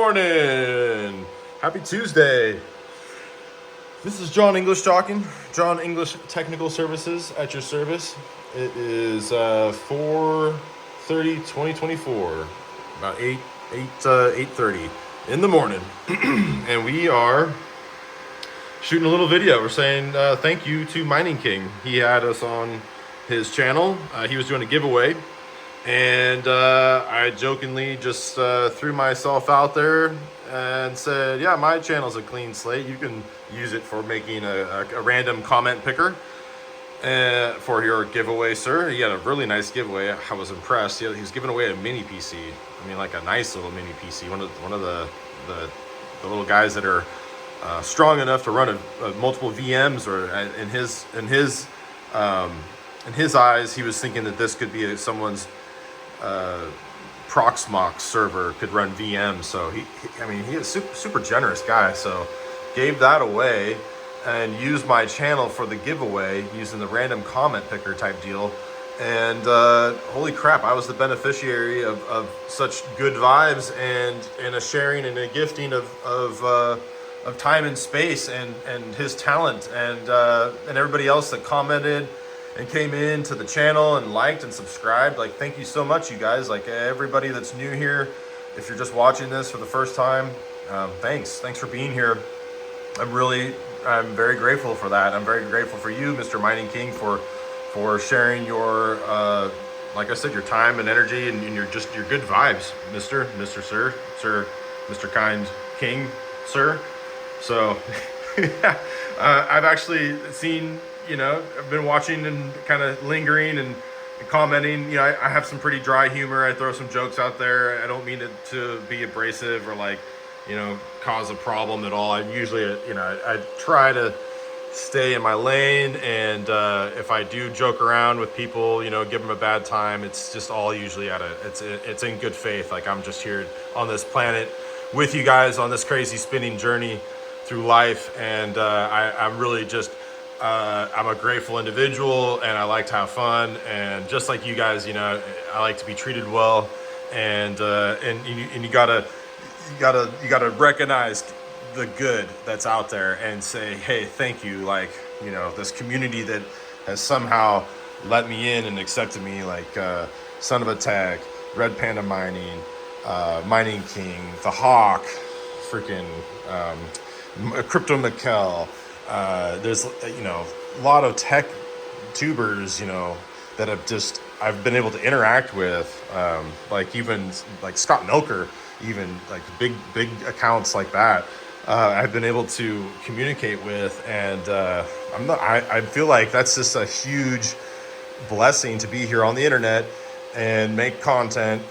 morning. Happy Tuesday. This is John English talking. John English Technical Services at your service. It is 4:30, 2024, about 8:30 in the morning. And we are shooting a little video. We're saying thank you to Mining King. He had us on his channel. He was doing a giveaway. And I jokingly just threw myself out there and said, yeah, my channel's a clean slate. You can use it for making a random comment picker for your giveaway, sir. He had a really nice giveaway. I was impressed. He was giving away a mini PC. I mean, like a nice little mini PC. One of the little guys that are strong enough to run a multiple VMs, or in his eyes, he was thinking that this could be someone's Proxmox server, could run VM. So he is a super generous guy. So gave that away and used my channel for the giveaway using the random comment picker type deal. And holy crap, I was the beneficiary of such good vibes and a sharing and a gifting of time and space and his talent and everybody else that commented and came in to the channel and liked and subscribed. Like, thank you so much, you guys. Like, everybody that's new here, if you're just watching this for the first time, thanks for being here. I'm very grateful for that. I'm very grateful for you, Mr. Mining King, for sharing your like I said, your time and energy and your good vibes, Mr. Sir, Mr. Kind King, sir. So I've actually seen, I've been watching and kind of lingering and commenting. I have some pretty dry humor. I throw some jokes out there. I don't mean it to be abrasive or cause a problem at all. I usually, I try to stay in my lane. And if I do joke around with people, give them a bad time, it's just all usually it's in good faith. Like, I'm just here on this planet with you guys on this crazy spinning journey through life. And I'm really just, I'm a grateful individual, and I like to have fun, and just like you guys, I like to be treated well, and you gotta recognize the good that's out there and say, hey, thank you. Like, this community that has somehow let me in and accepted me, like Son of a Tech, Red Panda Mining, Mining King, The Hawk, freaking Crypto Mikkel. There's a lot of tech tubers that I've been able to interact with, even Scott Milker, even like big accounts like that. I've been able to communicate with, and I feel like that's just a huge blessing to be here on the internet and make content.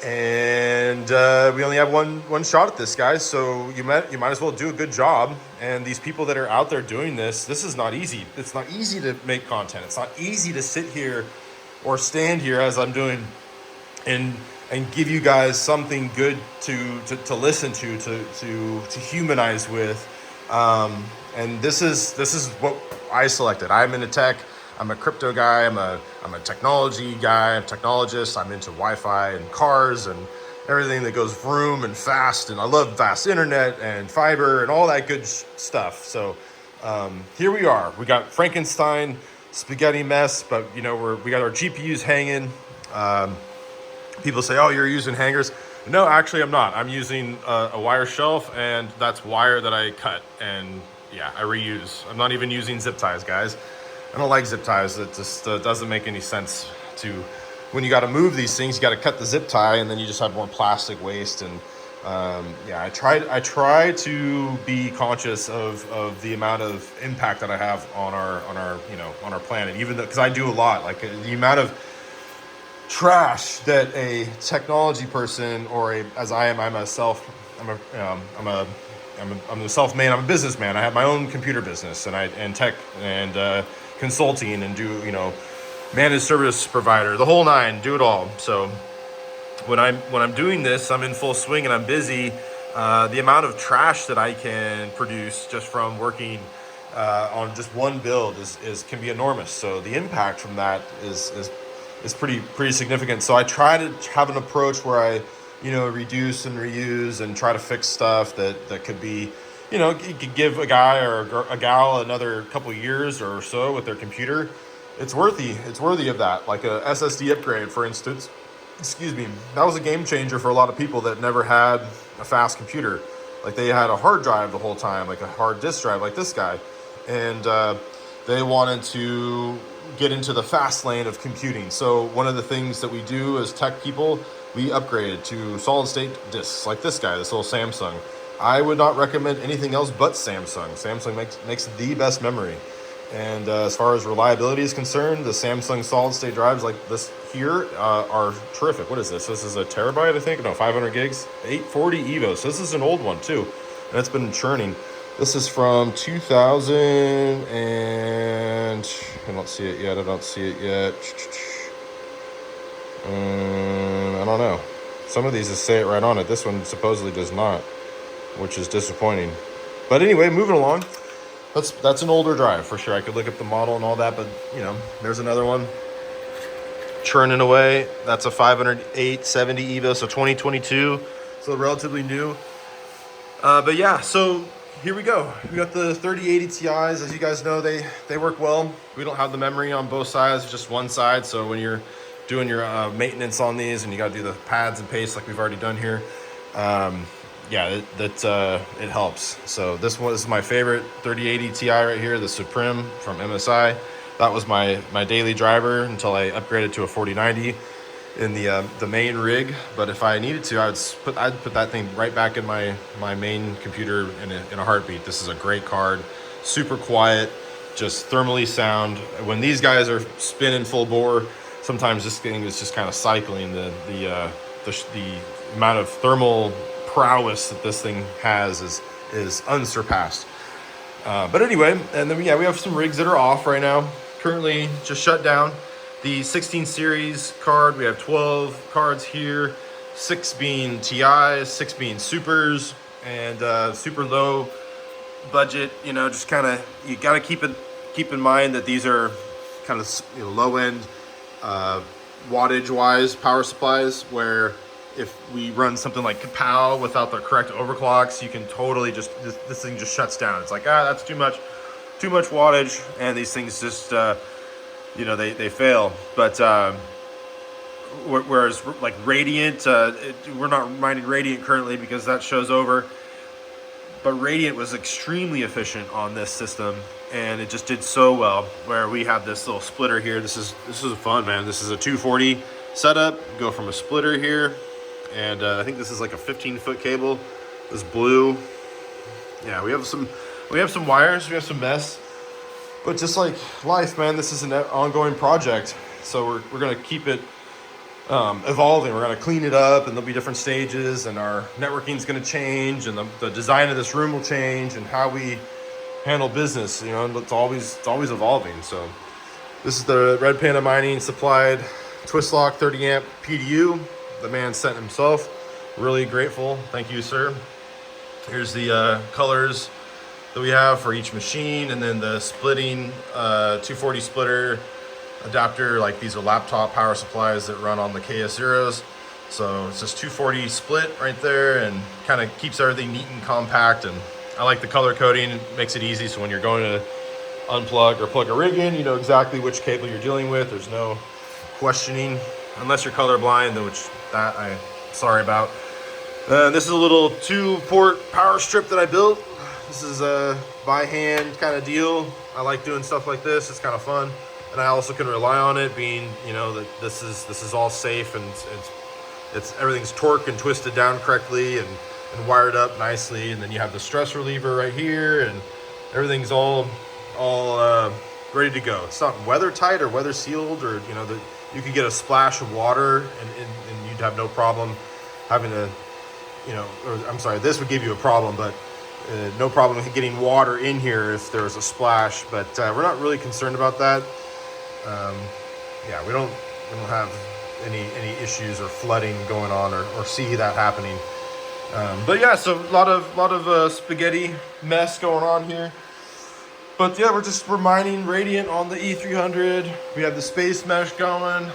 And we only have one shot at this, guys, so you might as well do a good job. And these people that are out there doing this is not easy. It's not easy to make content. It's not easy to sit here or stand here as I'm doing and give you guys something good to listen to humanize with. And this is what I selected. I'm into tech. I'm a crypto guy. I'm a technology guy. I'm a technologist. I'm into Wi-Fi and cars and everything that goes vroom and fast. And I love fast internet and fiber and all that good stuff. So here we are. We got Frankenstein spaghetti mess, but we got our GPUs hanging. People say, "Oh, you're using hangers." No, actually, I'm not. I'm using a wire shelf, and that's wire that I cut and I reuse. I'm not even using zip ties, guys. I don't like zip ties. It just doesn't make any sense when you got to move these things. You got to cut the zip tie, and then you just have more plastic waste. And I try to be conscious of the amount of impact that I have on our planet. Even because I do a lot, like the amount of trash that a technology person as I am, I'm a self-made. I'm a businessman. I have my own computer business and tech and consulting and do managed service provider, the whole nine, do it all. So when I'm doing this, I'm in full swing and I'm busy. The amount of trash that I can produce just from working on just one build can be enormous. So the impact from that is pretty significant. So I try to have an approach where I reduce and reuse and try to fix stuff that could be, you could give a guy or a gal another couple years or so with their computer. It's worthy of that. Like a SSD upgrade, for instance. Excuse me. That was a game changer for a lot of people that never had a fast computer. Like they had a hard drive the whole time, like a hard disk drive, like this guy, and they wanted to get into the fast lane of computing. So one of the things that we do as tech people, we upgraded to solid state disks, like this guy, this little Samsung. I would not recommend anything else but Samsung. Samsung makes the best memory. And as far as reliability is concerned, the Samsung solid state drives like this here are terrific. What is this? This is a terabyte, I think. No, 500 gigs, 840 EVO. So this is an old one too, and it's been churning. This is from 2000 and I don't see it yet. I don't know. Some of these just say it right on it. This one supposedly does not, which is disappointing. But anyway, moving along. That's an older drive for sure. I could look up the model and all that, but there's another one churning away. That's a 508/70 EVO, so 2022, so relatively new. But yeah, so here we go. We got the 3080 Ti's. As you guys know, they work well. We don't have the memory on both sides, just one side. So when you're doing your maintenance on these and you got to do the pads and paste like we've already done here, it helps. So this one is my favorite 3080 Ti right here, the Supreme from MSI. That was my daily driver until I upgraded to a 4090 in the main rig. But if I needed to, I'd put that thing right back in my main computer in a heartbeat. This is a great card, super quiet, just thermally sound. When these guys are spinning full bore, sometimes this thing is just kind of cycling. The amount of thermal prowess that this thing has is unsurpassed. But anyway, and then we have some rigs that are off right now. Currently just shut down. The 16 series card, we have 12 cards here, 6 being TIs, 6 being supers, and super low budget. Just kind of, you got to keep in mind that these are kind of low end wattage wise power supplies, where if we run something like Kapow without the correct overclocks, you can totally this thing just shuts down. It's like, that's too much wattage, and these things just, they fail. But whereas like Radiant, we're not mining Radiant currently because that show's over. But Radiant was extremely efficient on this system, and it just did so well. Where we have this little splitter here. This is fun, man. This is a 240 setup. Go from a splitter here. And I think this is like a 15-foot cable. This blue. Yeah, we have some wires. We have some mess. But just like life, man, this is an ongoing project. So we're gonna keep it evolving. We're gonna clean it up, and there'll be different stages, and our networking is gonna change, and the design of this room will change, and how we handle business. It's always evolving. So this is the Red Panda Mining supplied Twistlock 30 amp PDU. The man sent himself. Really grateful. Thank you, sir. Here's the colors that we have for each machine, and then the splitting 240 splitter adapter. Like, these are laptop power supplies that run on the KS0s. So it's just 240 split right there, and kind of keeps everything neat and compact. And I like the color coding. It makes it easy, so when you're going to unplug or plug a rig in, you know exactly which cable you're dealing with. There's no questioning, unless you're colorblind, which that I'm sorry about. This is a little 2-port power strip that I built. This is a by hand kind of deal. I like doing stuff like this. It's kind of fun, and I also can rely on it being, that this is all safe, and it's everything's torqued and twisted down correctly and wired up nicely. And then you have the stress reliever right here, and everything's all ready to go. It's not weather tight or weather sealed, or you could get a splash of water and you'd have no problem having to, this would give you a problem, but no problem getting water in here if there was a splash. But we're not really concerned about that. We don't have any issues or flooding going on or see that happening. But yeah, so a lot of spaghetti mess going on here. But yeah, we're mining Radiant on the E300. We have the space mesh going.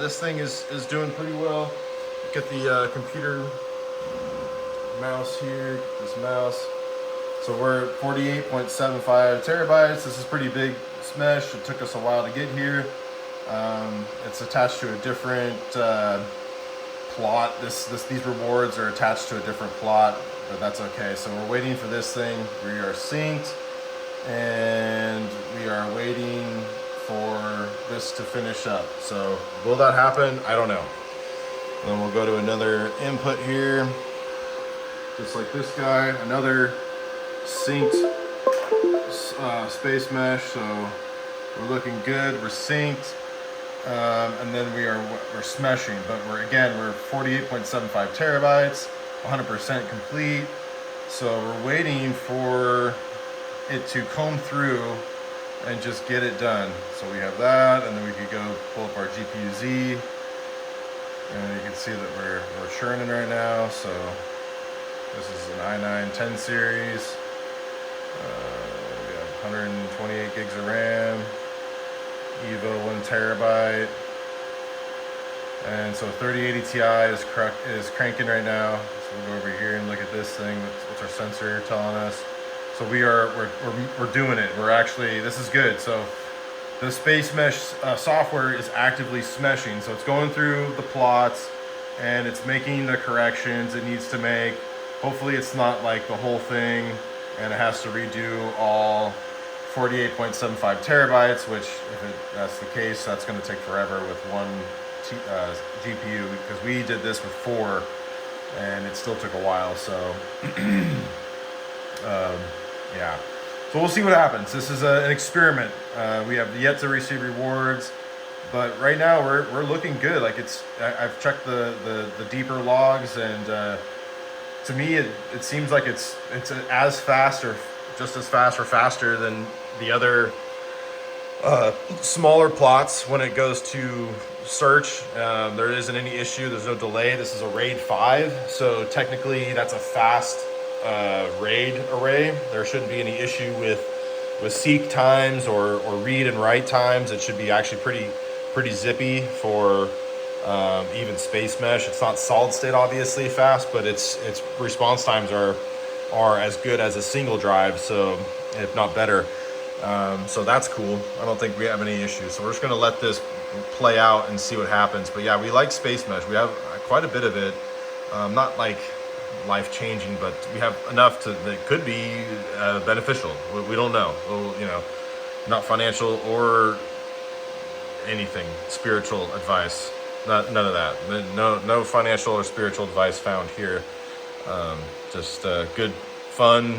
This thing is doing pretty well. get the computer mouse here, this mouse. So we're at 48.75 terabytes. This is pretty big mesh. It took us a while to get here. It's attached to a different plot. These rewards are attached to a different plot, but that's okay. So we're waiting for this thing. We are synced, and we are waiting for this to finish up. So will that happen? I don't know. And then we'll go to another input here, just like this guy, another synced space mesh. So we're looking good. We're synced, and then we're smeshing. But we're 48.75 terabytes, 100% complete. So we're waiting for it to comb through and just get it done. So we have that, and then we could go pull up our GPU-Z, and you can see that we're churning right now. So this is an i9 10 series. We have 128 gigs of RAM, Evo 1 terabyte, and so 3080 Ti is cranking right now. So we'll go over here and look at this thing. What's our sensor telling us? So we're doing it. This is good. So the Space Mesh software is actively smeshing. So it's going through the plots and it's making the corrections it needs to make. Hopefully it's not like the whole thing and it has to redo all 48.75 terabytes, which if that's the case, that's going to take forever with one GPU, because we did this with 4 and it still took a while. So yeah, so we'll see what happens. This is an experiment. We have yet to receive rewards, but right now we're looking good. Like I've checked the deeper logs, and to me it seems like it's as fast or just as fast or faster than the other smaller plots when it goes to search. There isn't any issue. There's no delay. This is a RAID 5, so technically that's a fast RAID array. There shouldn't be any issue with seek times or read and write times. It should be actually pretty zippy for even Space Mesh. It's not solid state obviously fast, but its response times are as good as a single drive, so if not better. So that's cool. I don't think we have any issues. So we're just gonna let this play out and see what happens. But yeah, we like Space Mesh. We have quite a bit of it. Not like life-changing, but we have enough that could be beneficial. We don't know. We'll, not financial or anything, spiritual advice. None of that. No financial or spiritual advice found here. Just good, fun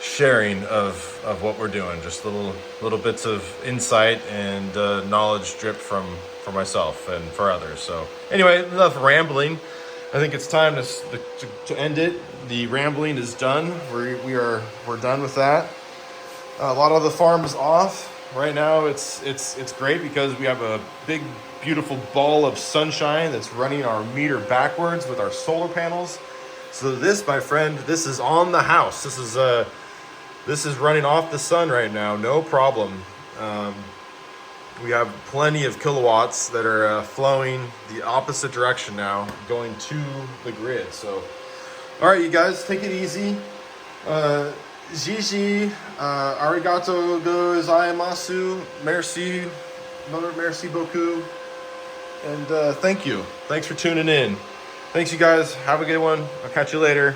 sharing of what we're doing. Just little bits of insight and knowledge dripped from myself and for others. So anyway, enough rambling. I think it's time to end it. The rambling is done. We're done with that. A lot of the farm is off right now. It's great because we have a big beautiful ball of sunshine that's running our meter backwards with our solar panels. So this, my friend, this is on the house. This is running off the sun right now, no problem. We have plenty of kilowatts that are flowing the opposite direction now, going to the grid. So, all right, you guys, take it easy. Gigi, arigato gozaimasu, merci beaucoup, and thank you. Thanks for tuning in. Thanks, you guys. Have a good one. I'll catch you later.